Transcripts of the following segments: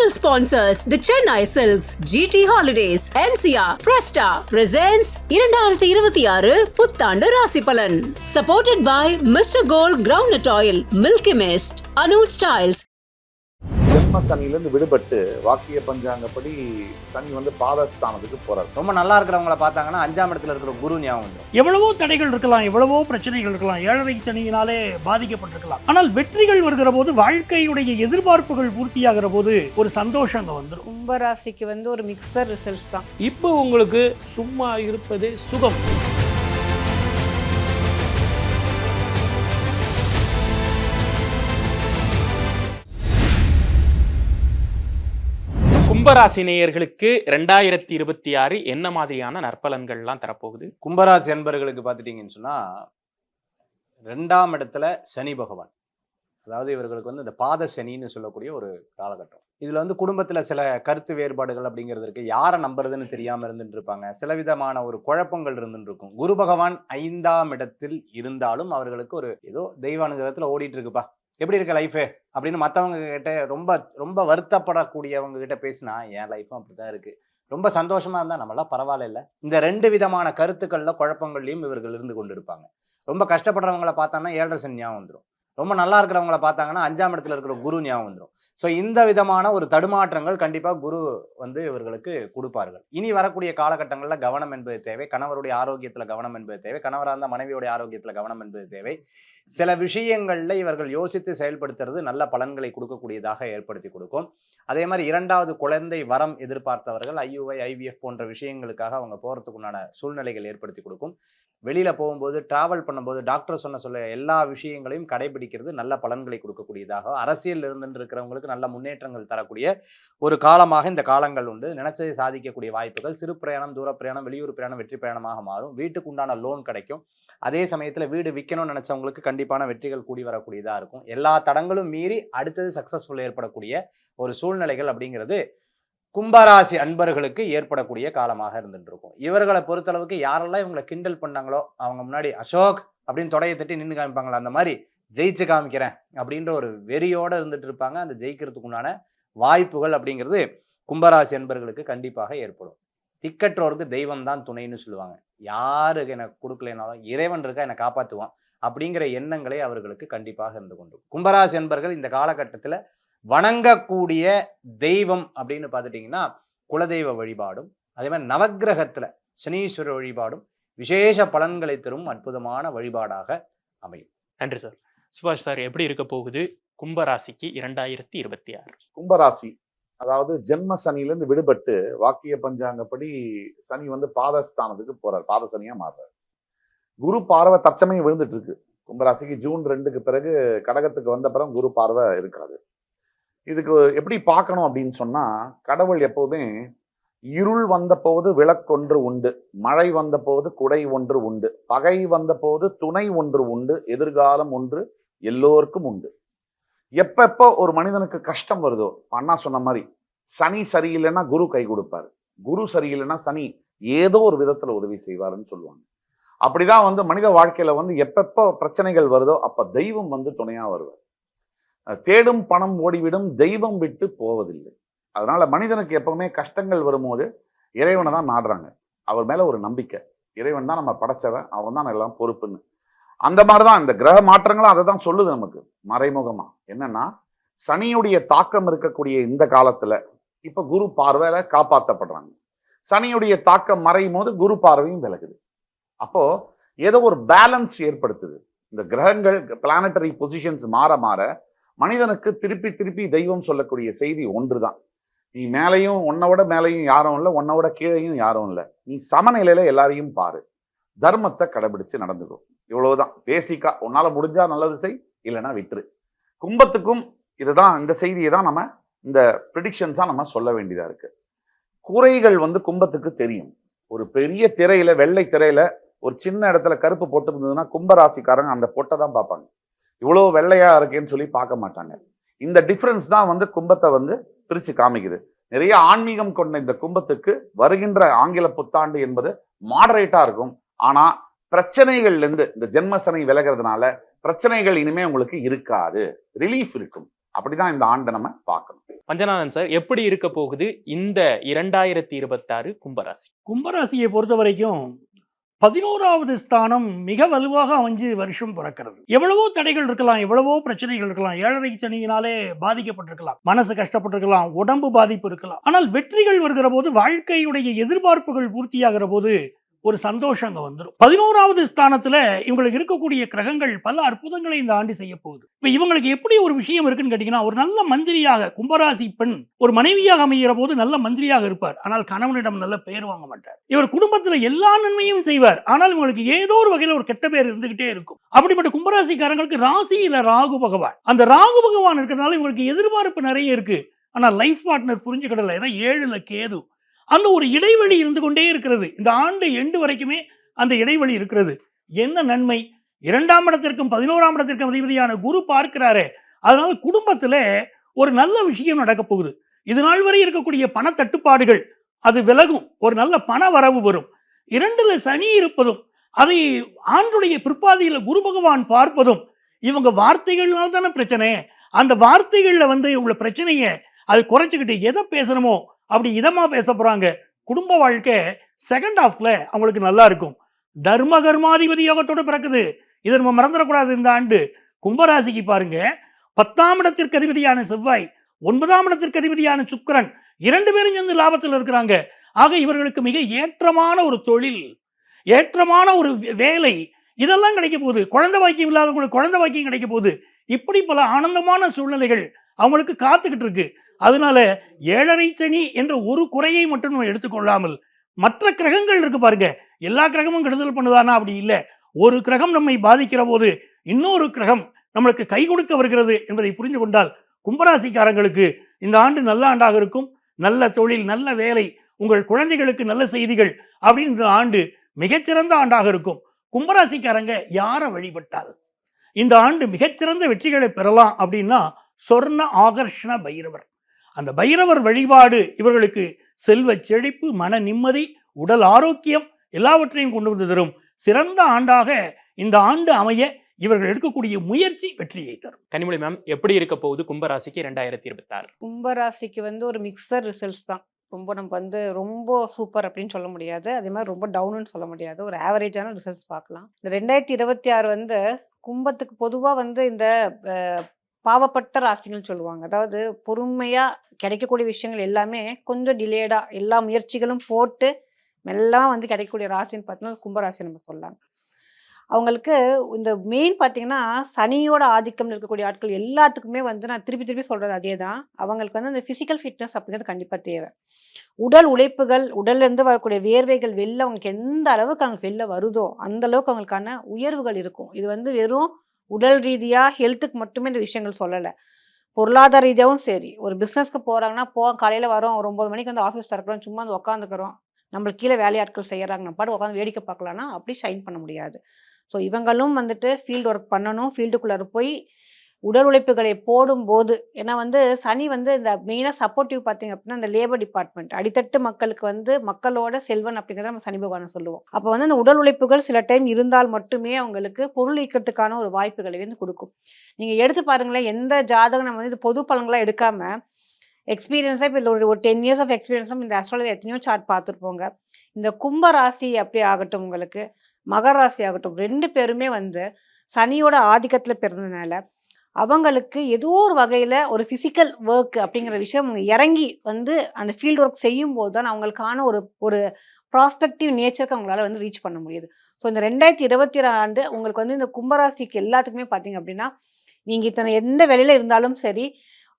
Title sponsors the Chennai Silks, GT Holidays, MCR, Presta presents 2026 புத்தாண்டு ராசி பலன். Supported by Mr. Gold Groundnut Oil, Milky Mist, Anuj Styles. ஜென்ம சனியிலிருந்து விடுபட்டு வாக்கிய பஞ்சாங்கப்படி சனி வந்து பாதஸ்தானத்துக்கு போறாரு. ரொம்ப நல்லா இருக்கிறவங்கள பார்த்தாங்கன்னா 5ஆம் இடத்துல இருக்கிற குரு ஞாபகம் வந்துடும். எவ்வளவோ தடைகள் இருக்கலாம், எவ்வளவோ பிரச்சனைகள் இருக்கலாம், ஏழரை சனியினாலே பாதிக்கப்பட்டிருக்கலாம். ஆனால் வெற்றிகள் வருகிற போது, வாழ்க்கையுடைய எதிர்பார்ப்புகள் பூர்த்தியாகிற போது ஒரு சந்தோஷம் அங்க வந்துடும். கும்பராசிக்கு ஒரு மிக்சர் ரிசல்ட்ஸ் தான். இப்போ உங்களுக்கு சும்மா இருப்பதே சுகம். கும்பராசி நேயர்களுக்கு 2026 என்ன மாதிரியான நற்பலன்கள்லாம் தரப்போகுது? கும்பராசி அன்பர்களுக்கு பார்த்துட்டீங்கன்னு சொன்னா 2ஆம் இடத்துல சனி பகவான், அதாவது இவர்களுக்கு இந்த பாத சனின்னு சொல்லக்கூடிய ஒரு காலகட்டம். இதுல குடும்பத்துல சில கருத்து வேறுபாடுகள் அப்படிங்கிறது இருக்கு. யாரை நம்புறதுன்னு தெரியாம இருந்துட்டு இருப்பாங்க. சில விதமான ஒரு குழப்பங்கள் இருந்துட்டு இருக்கும். குரு பகவான் 5ஆம் இடத்தில் இருந்தாலும் அவர்களுக்கு ஒரு ஏதோ தெய்வ அனுகிரகத்துல ஓடிட்டு இருக்குப்பா, எப்படி இருக்க லைஃபு அப்படின்னு மற்றவங்க கிட்ட ரொம்ப ரொம்ப வருத்தப்படக்கூடியவங்க கிட்ட பேசினா, என் லைஃப்பும் அப்படிதான் இருக்கு, ரொம்ப சந்தோஷமா இருந்தா நம்மளாம் பரவாயில்ல இல்லை. இந்த 2 விதமான கருத்துக்கள்ல குழப்பங்கள்லையும் இவர்கள் இருந்து கொண்டு இருப்பாங்க. ரொம்ப கஷ்டப்படுறவங்களை பார்த்தாங்கன்னா 7.5 சனி ஞாபகம் வந்துடும். ரொம்ப நல்லா இருக்கிறவங்கள பார்த்தாங்கன்னா 5ஆம் இடத்துல இருக்கிற குரு ஞாபகம் வந்துடும். ஸோ இந்த விதமான ஒரு தடுமாற்றங்கள் கண்டிப்பாக குரு இவர்களுக்கு கொடுப்பார்கள். இனி வரக்கூடிய காலகட்டங்களில் கவனம் என்பது தேவை. கணவருடைய ஆரோக்கியத்தில் கவனம் என்பது தேவை. கணவராக இருந்தால் மனைவியுடைய ஆரோக்கியத்தில் கவனம் என்பது தேவை. சில விஷயங்களில் இவர்கள் யோசித்து செயல்படுத்துறது நல்ல பலன்களை கொடுக்கக்கூடியதாக ஏற்படுத்தி கொடுக்கும். அதே மாதிரி 2வது குழந்தை வரம் எதிர்பார்த்தவர்கள் IUI IVF போன்ற விஷயங்களுக்காக அவங்க போகிறதுக்குண்டான சூழ்நிலைகள் ஏற்படுத்தி கொடுக்கும். வெளியில் போகும்போது டிராவல் பண்ணும்போது டாக்டர் சொல்ல எல்லா விஷயங்களையும் கடைபிடிக்கிறது நல்ல பலன்களை கொடுக்கக்கூடியதாக, அரசியல் இருந்துட்டு இருக்கிறவங்களுக்கு நல்ல முன்னேற்றங்கள் தரக்கூடிய ஒரு காலமாக இந்த காலங்கள் உண்டு. நினைச்சதை சாதிக்கக்கூடிய வாய்ப்புகள், சிறு பிரயாணம், தூர பிரயாணம், வெளியூர் பிரயாணம் வெற்றி பிரயாணமாக மாறும். வீட்டுக்கு உண்டான லோன் கிடைக்கும். அதே சமயத்தில் வீடு விற்கணும்னு நினைச்சவங்களுக்கு கண்டிப்பான வெற்றிகள் கூடி வரக்கூடியதாக இருக்கும். எல்லா தடங்களும் மீறி அடுத்தது சக்சஸ்ஃபுல் ஏற்படக்கூடிய ஒரு சூழ்நிலைகள் அப்படிங்கிறது கும்பராசி அன்பர்களுக்கு ஏற்படக்கூடிய காலமாக இருந்துட்டு இருக்கும். இவர்களை பொறுத்தளவுக்கு யாரெல்லாம் இவங்களை கிண்டல் பண்ணாங்களோ அவங்க முன்னாடி அசோக் அப்படின்னு தொடையை தட்டி நின்று காமிப்பாங்களா, அந்த மாதிரி ஜெயிச்சு காமிக்கிறேன் அப்படின்ற ஒரு வெறியோடு இருந்துட்டு இருப்பாங்க. அந்த ஜெயிக்கிறதுக்குண்டான வாய்ப்புகள் அப்படிங்கிறது கும்பராசி அன்பர்களுக்கு கண்டிப்பாக ஏற்படும். திக்கற்றோருக்கு தெய்வம் தான் துணைன்னு சொல்லுவாங்க. யாருக்கு எனக்கு கொடுக்கலைனாலும் இறைவன் இருக்கா என்னை காப்பாற்றுவான் அப்படிங்கிற எண்ணங்களே அவர்களுக்கு கண்டிப்பாக இருந்து கொண்டு. கும்பராசி அன்பர்கள் இந்த காலகட்டத்தில் வணங்கக்கூடிய தெய்வம் அப்படின்னு பார்த்துட்டிங்கன்னா குலதெய்வ வழிபாடும், அதே மாதிரி நவக்கிரகத்தில் சனீஸ்வரர் வழிபாடும் விசேஷ பலன்களை தரும் அற்புதமான வழிபாடாக அமையும். நன்றி சார். சுபாஷ் சார், எப்படி இருக்க போகுது கும்பராசிக்கு 2026? கும்பராசி அதாவது ஜென்ம சனியிலிருந்து விடுபட்டு வாக்கிய பஞ்சாங்கப்படி சனி வந்து பாதஸ்தானத்துக்கு போறாரு, பாத சனியா மாறுறாரு. குரு பார்வை தற்சமயம் விழுந்துட்டு இருக்கு கும்பராசிக்கு. ஜூன் 2க்கு பிறகு கடகத்துக்கு வந்த பிறகு குரு பார்வை இருக்காது. இதுக்கு எப்படி பார்க்கணும் அப்படின்னு சொன்னா, கடவுள் எப்போதுமே இருள் வந்த போது விளக்கொன்று உண்டு, மழை வந்த போது குடை ஒன்று உண்டு, பகை வந்த போது துணை ஒன்று உண்டு, எதிர்காலம் ஒன்று எல்லோருக்கும் உண்டு. எப்பப்போ ஒரு மனிதனுக்கு கஷ்டம் வருதோ, அண்ணா சொன்ன மாதிரி சனி சரியில்லைன்னா குரு கை கொடுப்பாரு, குரு சரியில்லைன்னா சனி ஏதோ ஒரு விதத்துல உதவி செய்வாருன்னு சொல்லுவாங்க. அப்படிதான் மனித வாழ்க்கையில எப்பப்போ பிரச்சனைகள் வருதோ அப்ப தெய்வம் துணையா வருவார். தேடும் பணம் ஓடிவிடும், தெய்வம் விட்டு போவதில்லை. அதனால மனிதனுக்கு எப்பவுமே கஷ்டங்கள் வரும்போது இறைவனை தான் நாடுறாங்க. அவர் மேல ஒரு நம்பிக்கை, இறைவன் தான் நம்ம படைச்சவன், அவன் தான் எல்லாம் பொறுப்புன்னு. அந்த மாதிரிதான் இந்த கிரக மாற்றங்களும் அதை தான் சொல்லுது நமக்கு மறைமுகமா. என்னன்னா, சனியுடைய தாக்கம் இருக்கக்கூடிய இந்த காலத்துல இப்ப குரு பார்வையில காப்பாற்றப்படுறாங்க. சனியுடைய தாக்கம் மறையும் போது குரு பார்வையும் விலகுது. அப்போ ஏதோ ஒரு பேலன்ஸ் ஏற்படுத்துது. இந்த கிரகங்கள் பிளானட்டரி பொசிஷன்ஸ் மாற மாற மனிதனுக்கு திருப்பி திருப்பி தெய்வம் சொல்லக்கூடிய செய்தி ஒன்றுதான். நீ மேலையும் உன்னோட மேலையும் யாரும் இல்லை, உன்னோட கீழையும் யாரும் இல்லை, நீ சமநிலையில எல்லாரையும் பாரு, தர்மத்தை கடைபிடிச்சு நடந்துக்கும். இவ்வளவுதான் பேசிக்கா. உன்னால முடிஞ்சா நல்லது செய், இல்லைன்னா விட்டுரு. கும்பத்துக்கும் இதுதான், இந்த செய்தியை தான் நம்ம இந்த ப்ரிடிக்ஷன்ஸா நம்ம சொல்ல வேண்டியதா இருக்கு. குறைகள் கும்பத்துக்கு தெரியும். ஒரு பெரிய திரையில, வெள்ளை திரையில ஒரு சின்ன இடத்துல கருப்பு போட்டு இருந்ததுன்னா கும்பராசிக்காரங்க அந்த பொட்டை தான் பார்ப்பாங்க. இவ்வளவு வெள்ளையா இருக்கேன்னு சொல்லி பார்க்க மாட்டாங்க. இந்த டிஃபரன்ஸ் தான் கும்பத்தை பிரிச்சு காமிக்குது. நிறைய ஆன்மீகம் கொண்ட இந்த கும்பத்துக்கு வருகின்ற ஆங்கில புத்தாண்டு என்பது மாடரேட்டா இருக்கும். ஆனா பிரச்சனைகள்ல இருந்து இந்த ஜென்மசனை விலகிறதுனால பிரச்சனைகள் இனிமே உங்களுக்கு இருக்காது, ரிலீஃப் இருக்கும். அப்படிதான் இந்த ஆண்டை நம்ம பார்க்கணும். பஞ்சநாதன் சார், எப்படி இருக்க போகுது இந்த 2026 கும்பராசி? கும்பராசியை பொறுத்த வரைக்கும் 11வது ஸ்தானம் மிக வலுவாக அமைஞ்சு வருஷம் பிறக்கிறது. எவ்வளவோ தடைகள் இருக்கலாம், எவ்வளவோ பிரச்சனைகள் இருக்கலாம், 7.5 சனியினாலே பாதிக்கப்பட்டிருக்கலாம், மனசு கஷ்டப்பட்டிருக்கலாம், உடம்பு பாதிப்பு இருக்கலாம். ஆனால் வெற்றிகள் வருகிற போது, வாழ்க்கையுடைய எதிர்பார்ப்புகள் பூர்த்தியாகிற போது ஒரு சந்தோஷம் அங்க வந்துடும். 11வது ஸ்தானத்துல இவங்களுக்கு இருக்கக்கூடிய கிரகங்கள் பல அற்புதங்களை இந்த ஆண்டு செய்ய போகுது. இப்ப இவங்களுக்கு எப்படி ஒரு விஷயம் இருக்குன்னு கேட்டீங்கன்னா, ஒரு நல்ல மந்திரியாக, கும்பராசி பெண் ஒரு மனைவியாக அமைகிற போது நல்ல மந்திரியாக இருப்பார். ஆனால் கணவனிடம் நல்ல பெயர் வாங்க மாட்டார். இவர் குடும்பத்துல எல்லா நன்மையும் செய்வார். ஆனால் இவங்களுக்கு ஏதோ ஒரு வகையில ஒரு கெட்ட பேர் இருந்துகிட்டே இருக்கும். அப்படிப்பட்ட கும்பராசிக்காரங்களுக்கு ராசியில ராகு பகவான், அந்த ராகு பகவான் இருக்கிறதுனால இவங்களுக்கு எதிர்பார்ப்பு நிறைய இருக்கு. ஆனா லைஃப் பார்ட்னர் புரிஞ்சுக்கிடல. ஏன்னா 7ல கேது, அந்த ஒரு இடைவெளி இருந்து கொண்டே இருக்கிறது. இந்த ஆண்டு எண்டு வரைக்குமே அந்த இடைவெளி இருக்கிறது. என்ன நன்மை? 2ஆம் இடத்திற்கும் 11ஆம் இடத்திற்கும் அதிபதியான குரு பார்க்கிறாரே, அதனால குடும்பத்துல ஒரு நல்ல விஷயம் நடக்க போகுது. இது நாள் வரை இருக்கக்கூடிய பண தட்டுப்பாடுகள் அது விலகும். ஒரு நல்ல பண வரவு வரும். 2ல சனி இருப்பதும், அதை ஆண்டுடைய பிற்பாதியில குரு பகவான் பார்ப்பதும், இவங்க வார்த்தைகள்னால தானே பிரச்சனை. அந்த வார்த்தைகள்ல உள்ள பிரச்சனையை அது குறைச்சிக்கிட்டு எதை பேசணுமோ அப்படி இதமா பேச போறாங்க. குடும்ப வாழ்க்கை செகண்ட் ஹாஃப்ல அவங்களுக்கு நல்லா இருக்கும். தர்ம கர்மாதிபதி யோகத்தோட பிறக்குது. இதை நம்ம மறந்துடக்கூடாது. இந்த ஆண்டு கும்பராசிக்கு பாருங்க, 10ஆம் இடத்திற்கு அதிபதியான செவ்வாய், 9ஆம் இடத்திற்கு அதிபதியான சுக்கிரன் 2 பேரும் சேர்ந்து லாபத்தில் இருக்கிறாங்க. ஆக இவர்களுக்கு மிக ஏற்றமான ஒரு தொழில், ஏற்றமான ஒரு வேலை, இதெல்லாம் கிடைக்க போகுது. குழந்தை வாக்கியம் இல்லாதவங்களுக்கு குழந்தை வாக்கியம் கிடைக்க போகுது. இப்படி பல ஆனந்தமான சூழ்நிலைகள் அவங்களுக்கு காத்துக்கிட்டு இருக்கு. அதனால 7.5 சனி என்ற ஒரு குறையை மட்டும் நம்ம எடுத்துக்கொள்ளாமல், மற்ற கிரகங்கள் இருக்கு பாருங்க, எல்லா கிரகமும் கெடுதல் பண்ணுதானா? அப்படி இல்லை. ஒரு கிரகம் நம்மை பாதிக்கிற போது இன்னொரு கிரகம் நம்மளுக்கு கை கொடுக்க வருகிறது என்பதை புரிந்து கொண்டால் கும்பராசிக்காரங்களுக்கு இந்த ஆண்டு நல்ல ஆண்டாக இருக்கும். நல்ல தொழில், நல்ல வேலை, உங்கள் குழந்தைகளுக்கு நல்ல செய்திகள் அப்படின்னு இந்த ஆண்டு மிகச்சிறந்த ஆண்டாக இருக்கும். கும்பராசிக்காரங்க யாரை வழிபட்டால் இந்த ஆண்டு மிகச்சிறந்த வெற்றிகளை பெறலாம் அப்படின்னா, சொர்ண ஆகர்ஷண பைரவர், அந்த பைரவர் வழிபாடு இவர்களுக்கு செல்வ செழிப்பு, மன நிம்மதி, உடல் ஆரோக்கியம் எல்லாவற்றையும் கொண்டு வந்து தரும். சிறந்த ஆண்டாக இந்த ஆண்டு அமைய இவர்கள் எடுக்கக்கூடிய முயற்சி வெற்றியை தரும். கனிமொழி மேம், எப்படி இருக்க போகுது கும்பராசிக்கு 2026? கும்பராசிக்கு ஒரு மிக்சர் ரிசல்ட்ஸ் தான். நம்ம ரொம்ப சூப்பர் அப்படின்னு சொல்ல முடியாது, அதே மாதிரி ரொம்ப டவுன்னு சொல்ல முடியாது. ஒரு ஆவரேஜான ரிசல்ட்ஸ் பார்க்கலாம். இந்த 2026 கும்பத்துக்கு பொதுவாக இந்த பாவப்பட்ட ராசிகள்னு சொல்லுவாங்க. அதாவது பொறுமையாக கிடைக்கக்கூடிய விஷயங்கள் எல்லாமே கொஞ்சம் டிலேடாக, எல்லா முயற்சிகளும் போட்டு மெல்லாம் கிடைக்கக்கூடிய ராசின்னு பார்த்தீங்கன்னா கும்பராசி நம்ம சொல்லலாம். அவங்களுக்கு இந்த மெயின் பார்த்தீங்கன்னா சனியோட ஆதிக்கம்னு இருக்கக்கூடிய ஆட்கள் எல்லாத்துக்குமே நான் திருப்பி சொல்கிறது அதே தான். அவங்களுக்கு அந்த ஃபிசிக்கல் ஃபிட்னஸ் அப்படிங்கிறது கண்டிப்பாக தேவை. உடல் உழைப்புகள், உடல்லேருந்து வரக்கூடிய வேர்வைகள் வெளில அவங்களுக்கு எந்த அளவுக்கு அவங்களுக்கு வெளில வருதோ அந்த அளவுக்கு அவங்களுக்கான உயர்வுகள் இருக்கும். இது வெறும் உடல் ரீதியாக ஹெல்த்துக்கு மட்டுமே இந்த விஷயங்கள் சொல்லலை, பொருளாதார ரீதியாகவும் சரி. ஒரு பிஸ்னஸ்க்கு போகிறாங்கன்னா காலையில் வரோம், ஒரு 9 மணிக்கு ஆஃபீஸ் திறக்கிறோம், சும்மா உட்காந்துக்கிறோம், நம்மளுக்கு கீழே வேலையாட்கள் செய்கிறாங்க, நம்ம பாட்டு உட்காந்து வேடிக்கை பார்க்கலான்னா அப்படி ஷைன் பண்ண முடியாது. ஸோ இவங்களும் ஃபீல்டு ஒர்க் பண்ணணும். ஃபீல்டுக்குள்ளே போய் உடல் உழைப்புகளை போடும்போது, ஏன்னா சனி இந்த மெயினாக சப்போர்ட்டிவ் பார்த்தீங்க அப்படின்னா இந்த லேபர் டிபார்ட்மெண்ட், அடித்தட்டு மக்களுக்கு மக்களோட செல்வன் அப்படிங்கிறத நம்ம சனி பகவானை சொல்லுவோம். அப்போ அந்த உடல் உழைப்புகள் சில டைம் இருந்தால் மட்டுமே அவங்களுக்கு பொருள் ஈக்கிறதுக்கான ஒரு வாய்ப்புகளை கொடுக்கும். நீங்கள் எடுத்து பாருங்களேன், எந்த ஜாதகம் நம்ம இது பொது பலன்களாக எடுக்காமல் எக்ஸ்பீரியன்ஸாக இப்போ ஒரு 10 இயர்ஸ் ஆஃப் எக்ஸ்பீரியன்ஸும் இந்த ஆஸ்ட்ராலஜி எத்தனையோ சார்ட் பார்த்துருப்போங்க. இந்த கும்ப ராசி அப்படி ஆகட்டும், உங்களுக்கு மகர ராசி ஆகட்டும், 2 பேருமே சனியோட ஆதிக்கத்தில் பிறந்ததுனால அவங்களுக்கு ஏதோ ஒரு வகையில் ஒரு ஃபிசிக்கல் ஒர்க் அப்படிங்கிற விஷயம் அவங்க இறங்கி அந்த ஃபீல்டு ஒர்க் செய்யும் போது தான் அவங்களுக்கான ஒரு ப்ராஸ்பெக்டிவ் நேச்சருக்கு அவங்களால ரீச் பண்ண முடியுது. ஸோ இந்த 2026 உங்களுக்கு இந்த கும்பராசிக்கு எல்லாத்துக்குமே பார்த்தீங்க அப்படின்னா, நீங்கள் இத்தனை எந்த வேலையில் இருந்தாலும் சரி,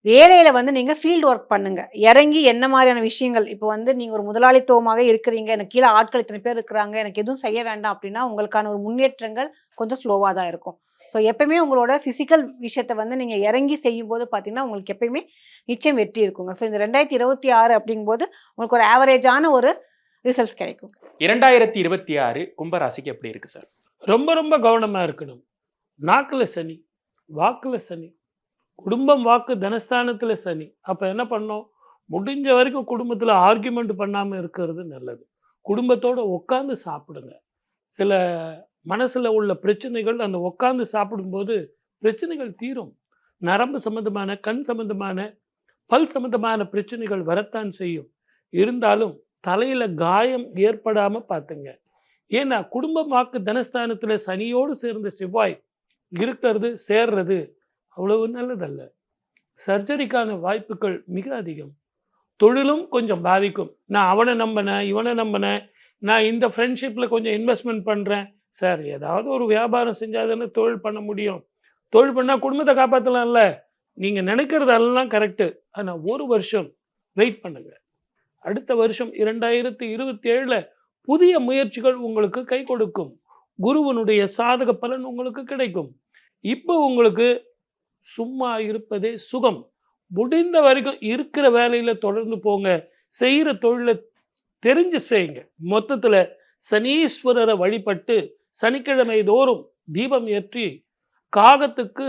வேலையில் நீங்கள் ஃபீல்டு ஒர்க் பண்ணுங்கள், இறங்கி என்ன மாதிரியான விஷயங்கள். இப்போ நீங்கள் ஒரு முதலாளித்துவமாகவே இருக்கிறீங்க, எனக்கு கீழே ஆட்கள் இத்தனை பேர் இருக்கிறாங்க, எனக்கு எதுவும் செய்ய வேண்டாம் அப்படின்னா உங்களுக்கான ஒரு முன்னேற்றங்கள் கொஞ்சம் ஸ்லோவாக தான் இருக்கும். ஸோ எப்பயுமே உங்களோட ஃபிசிக்கல் விஷயத்தை நீங்கள் இறங்கி செய்யும்போது பார்த்தீங்கன்னா உங்களுக்கு எப்பயுமே நிச்சயம் வெற்றி இருக்குங்க. ஸோ இந்த 2026 அப்படிங்கும்போது உங்களுக்கு ஒரு ஆவரேஜான ஒரு ரிசல்ட்ஸ் கிடைக்கும். 2026 கும்பராசிக்கு எப்படி இருக்கு சார்? ரொம்ப ரொம்ப கவனமாக இருக்கணும். நாக்கில் சனி, வாக்கில் சனி, குடும்பம் வாக்கு தனஸ்தானத்தில் சனி. அப்போ என்ன பண்ணோம், முடிஞ்ச வரைக்கும் குடும்பத்தில் ஆர்கியூமெண்ட் பண்ணாமல் இருக்கிறது நல்லது. குடும்பத்தோடு உட்காந்து சாப்பிடுங்க. சில மனசில் உள்ள பிரச்சனைகள் அந்த உட்காந்து சாப்பிடும்போது பிரச்சனைகள் தீரும். நரம்பு சம்பந்தமான, கண் சம்பந்தமான, பல் சம்பந்தமான பிரச்சனைகள் வரத்தான் செய்யும். இருந்தாலும் தலையில காயம் ஏற்படாம பார்த்துங்க. ஏன்னா குடும்பம் வாக்கு தனஸ்தானத்துல சனியோடு சேர்ந்த செவ்வாய் இருக்கிறது, சேர்றது அவ்வளவு நல்லதல்ல. சர்ஜரிக்கான வாய்ப்புகள் மிக அதிகம். தொழிலும் கொஞ்சம் பாதிக்கும். நான் அவனை நம்பினேன், இவனை நம்பினேன், நான் இந்த ஃப்ரெண்ட்ஷிப்பில் கொஞ்சம் இன்வெஸ்ட்மெண்ட் பண்ணுறேன். சார், ஏதாவது ஒரு வியாபாரம் செஞ்சால் தானே தொழில் பண்ண முடியும். தொழில் பண்ணால் குடும்பத்தை காப்பாற்றலாம்ல. நீங்கள் நினைக்கிறது எல்லாம் கரெக்டு. ஆனால் ஒரு வருஷம் வெயிட் பண்ணுங்க. அடுத்த வருஷம் 2027 புதிய முயற்சிகள் உங்களுக்கு கை கொடுக்கும். குருவனுடைய சாதக பலன் உங்களுக்கு கிடைக்கும். இப்போ உங்களுக்கு சும்மா இருப்பதே சுகம். முடிந்த வரைக்கும் இருக்கிற வேலையில தொடர்ந்து போங்க. செய்கிற தொழிலை தெரிஞ்சு செய்யுங்க. மொத்தத்துல சனீஸ்வரரை வழிபட்டு சனிக்கிழமை தோறும் தீபம் ஏற்றி காகத்துக்கு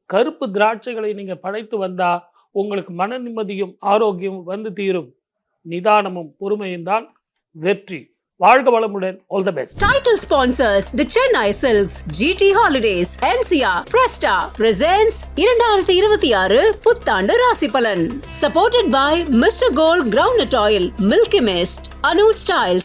கருப்பு திராட்சைகளை நீங்க படைத்து வந்தா உங்களுக்கு மன நிம்மதியும் ஆரோக்கியமும் வந்து தீரும். நிதானமும் பொறுமையும் தான் வெற்றி. வாழ்க வளமுடன். All the best. Title sponsors the Chennai Silks, GT Holidays, MCR, Presta presents 2026 புத்தாண்டு ராசி பலன். Supported by Mr. Gold Groundnut Oil, Milky Mist, Anuj Styles,